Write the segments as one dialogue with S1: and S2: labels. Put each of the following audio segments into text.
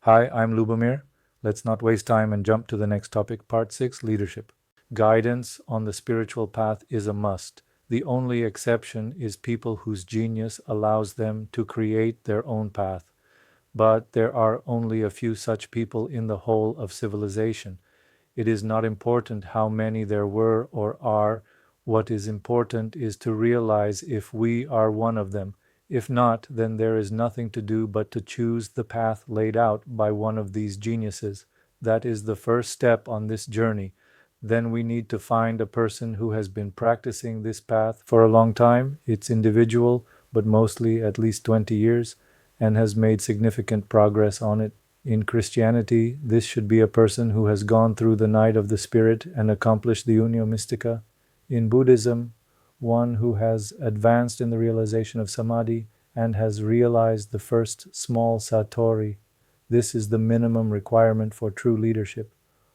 S1: Hi, I'm Lubomir. Let's not waste time and jump to the next topic, Part 6, Leadership. Guidance on the spiritual path is a must. The only exception is people whose genius allows them to create their own path. But there are only a few such people in the whole of civilization. It is not important how many there were or are. What is important is to realize if we are one of them. If not, then there is nothing to do but to choose the path laid out by one of these geniuses. That is the first step on this journey. Then we need to find a person who has been practicing this path for a long time. It's individual, but mostly at least 20 years, and has made significant progress on it. In Christianity, this should be a person who has gone through the night of the spirit and accomplished the unio mystica. In Buddhism, one who has advanced in the realization of samadhi and has realized the first small satori. This is the minimum requirement for true leadership.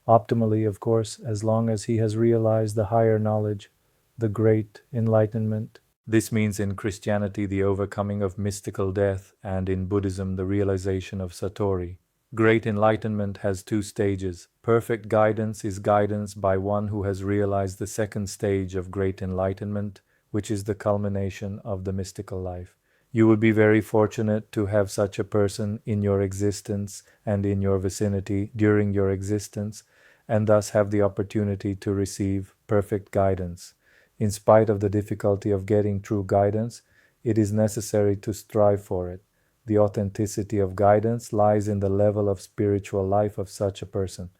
S1: Optimally, of course, as long as he has realized the higher knowledge, the great enlightenment. This means in Christianity the overcoming of mystical death, and in Buddhism the realization of satori. Great enlightenment has two stages. Perfect guidance is guidance by one who has realized the second stage of great enlightenment, which is the culmination of the mystical life. You would be very fortunate to have such a person in your existence and in your vicinity during your existence, and thus have the opportunity to receive perfect guidance. In spite of the difficulty of getting true guidance, it is necessary to strive for it. The authenticity of guidance lies in the level of spiritual life of such a person.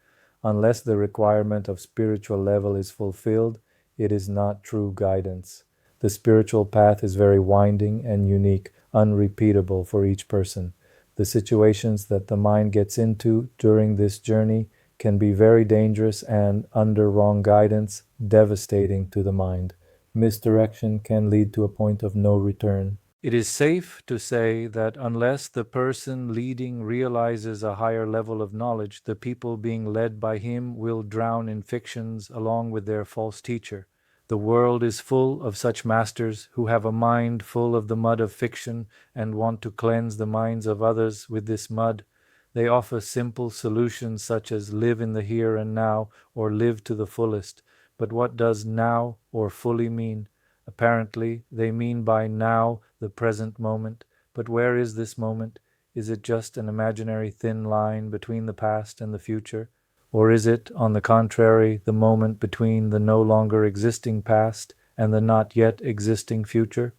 S1: Unless the requirement of spiritual level is fulfilled, it is not true guidance. The spiritual path is very winding and unique, unrepeatable for each person. The situations that the mind gets into during this journey can be very dangerous and, under wrong guidance, devastating to the mind. Misdirection can lead to a point of no return. It is safe to say that unless the person leading realizes a higher level of knowledge, the people being led by him will drown in fictions along with their false teacher. The world is full of such masters who have a mind full of the mud of fiction and want to cleanse the minds of others with this mud. They offer simple solutions such as live in the here and now or live to the fullest. But what does now or fully mean? Apparently, they mean by now the present moment. But where is this moment? Is it just an imaginary thin line between the past and the future? Or is it, on the contrary, the moment between the no longer existing past and the not yet existing future?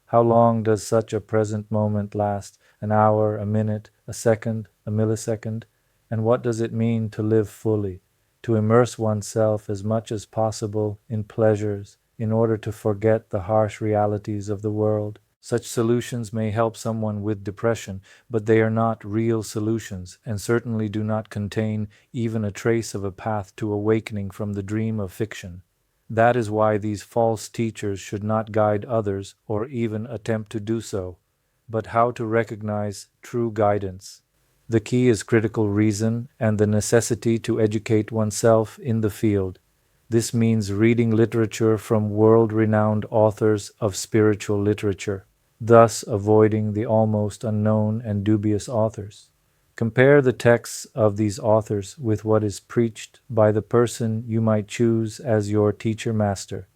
S1: How long does such a present moment last? An hour, a minute, a second, a millisecond? And what does it mean to live fully? To immerse oneself as much as possible in pleasures in order to forget the harsh realities of the world. Such solutions may help someone with depression, but they are not real solutions and certainly do not contain even a trace of a path to awakening from the dream of fiction. That is why these false teachers should not guide others or even attempt to do so. But how to recognize true guidance? The key is critical reason and the necessity to educate oneself in the field. This means reading literature from world-renowned authors of spiritual literature, thus avoiding the almost unknown and dubious authors. Compare the texts of these authors with what is preached by the person you might choose as your teacher-master.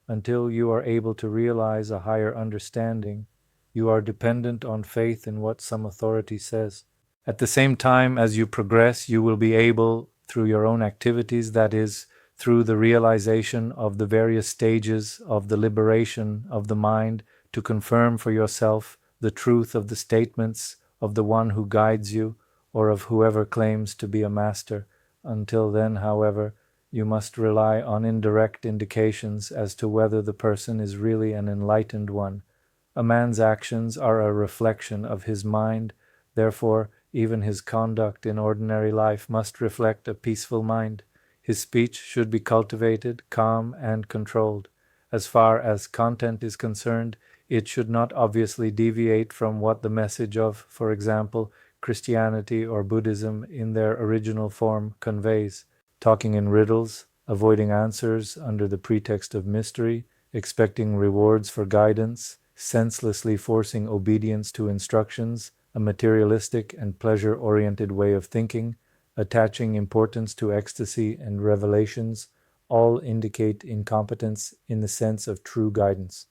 S1: Until you are able to realize a higher understanding, you are dependent on faith in what some authority says. At the same time as you progress, you will be able, through your own activities, that is, through the realization of the various stages of the liberation of the mind, to confirm for yourself the truth of the statements of the one who guides you, or of whoever claims to be a master. Until then, however, you must rely on indirect indications as to whether the person is really an enlightened one. A man's actions are a reflection of his mind, therefore even his conduct in ordinary life must reflect a peaceful mind. His speech should be cultivated, calm, and controlled. As far as content is concerned, it should not obviously deviate from what the message of, for example, Christianity or Buddhism in their original form conveys. Talking in riddles, avoiding answers under the pretext of mystery, expecting rewards for guidance, senselessly forcing obedience to instructions, a materialistic and pleasure-oriented way of thinking, attaching importance to ecstasy and revelations, all indicate incompetence in the sense of true guidance.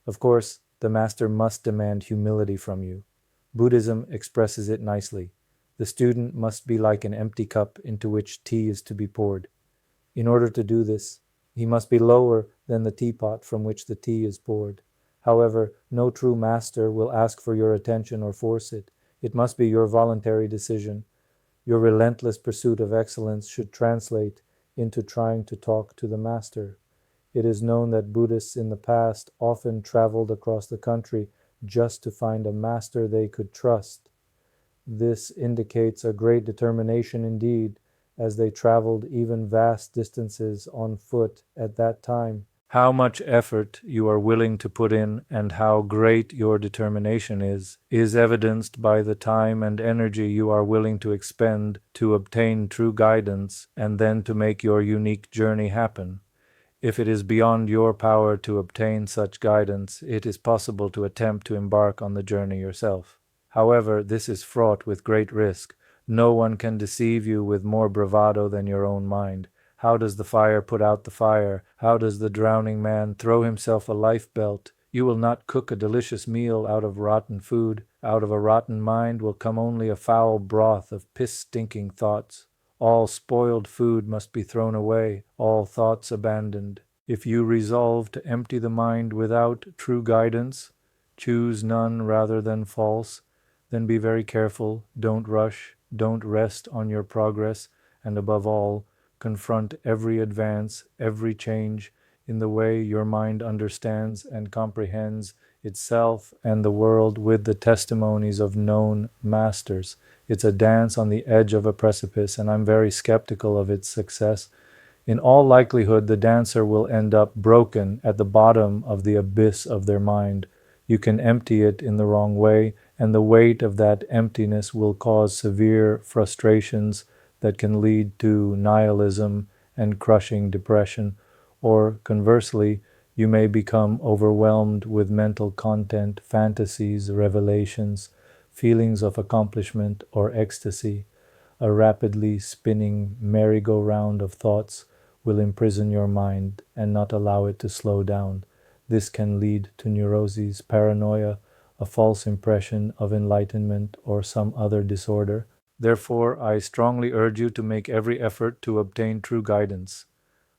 S1: Of course, the master must demand humility from you. Buddhism expresses it nicely. The student must be like an empty cup into which tea is to be poured. In order to do this, he must be lower than the teapot from which the tea is poured. However, no true master will ask for your attention or force it. It must be your voluntary decision. Your relentless pursuit of excellence should translate into trying to talk to the master. It is known that Buddhists in the past often traveled across the country just to find a master they could trust. This indicates a great determination indeed, as they traveled even vast distances on foot at that time. How much effort you are willing to put in and how great your determination is evidenced by the time and energy you are willing to expend to obtain true guidance and then to make your unique journey happen. If it is beyond your power to obtain such guidance, it is possible to attempt to embark on the journey yourself. However, this is fraught with great risk. No one can deceive you with more bravado than your own mind. How does the fire put out the fire? How does the drowning man throw himself a life belt? You will not cook a delicious meal out of rotten food. Out of a rotten mind will come only a foul broth of piss-stinking thoughts. All spoiled food must be thrown away, all thoughts abandoned. If you resolve to empty the mind without true guidance, choose none rather than false, then be very careful, don't rush, don't rest on your progress, and above all, confront every advance, every change in the way your mind understands and comprehends itself and the world with the testimonies of known masters. It's a dance on the edge of a precipice, and I'm very skeptical of its success. In all likelihood, the dancer will end up broken at the bottom of the abyss of their mind. You can empty it in the wrong way, and the weight of that emptiness will cause severe frustrations that can lead to nihilism and crushing depression. Or conversely, you may become overwhelmed with mental content, fantasies, revelations, feelings of accomplishment or ecstasy. A rapidly spinning merry-go-round of thoughts will imprison your mind and not allow it to slow down. This can lead to neuroses, paranoia, a false impression of enlightenment, or some other disorder. Therefore, I strongly urge you to make every effort to obtain true guidance.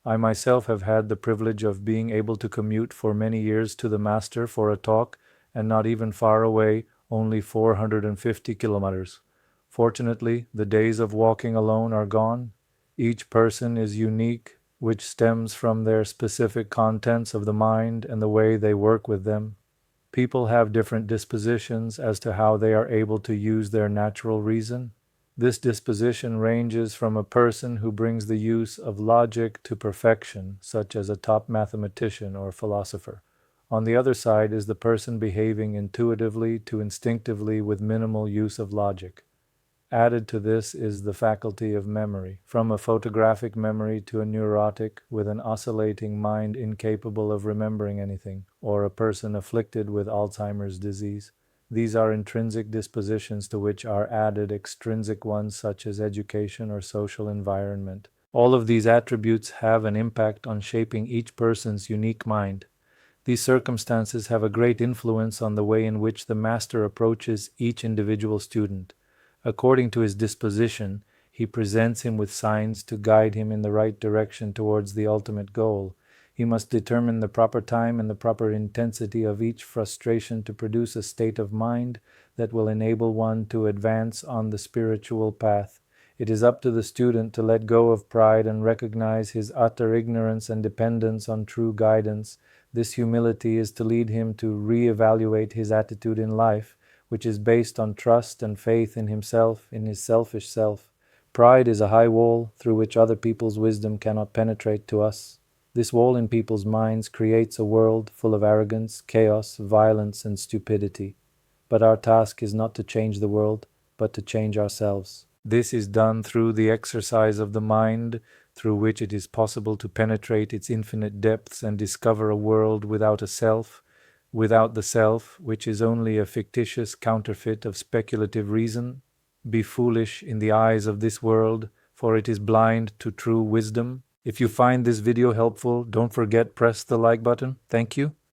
S1: I myself have had the privilege of being able to commute for many years to the Master for a talk, and not even far away, only 450 kilometers. Fortunately, the days of walking alone are gone. Each person is unique, which stems from their specific contents of the mind and the way they work with them. People have different dispositions as to how they are able to use their natural reason. This disposition ranges from a person who brings the use of logic to perfection, such as a top mathematician or philosopher. On the other side is the person behaving intuitively to instinctively with minimal use of logic. Added to this is the faculty of memory, from a photographic memory to a neurotic with an oscillating mind incapable of remembering anything, or a person afflicted with Alzheimer's disease. These are intrinsic dispositions to which are added extrinsic ones such as education or social environment. All of these attributes have an impact on shaping each person's unique mind. These circumstances have a great influence on the way in which the master approaches each individual student. According to his disposition, he presents him with signs to guide him in the right direction towards the ultimate goal. He must determine the proper time and the proper intensity of each frustration to produce a state of mind that will enable one to advance on the spiritual path. It is up to the student to let go of pride and recognize his utter ignorance and dependence on true guidance. This humility is to lead him to reevaluate his attitude in life, which is based on trust and faith in himself, in his selfish self. Pride is a high wall through which other people's wisdom cannot penetrate to us. This wall in people's minds creates a world full of arrogance, chaos, violence, and stupidity. But our task is not to change the world, but to change ourselves. This is done through the exercise of the mind, through which it is possible to penetrate its infinite depths and discover a world without a self. without the self, which is only a fictitious counterfeit of speculative reason. Be foolish in the eyes of this world, for it is blind to true wisdom. If you find this video helpful, don't forget press the like button. Thank you.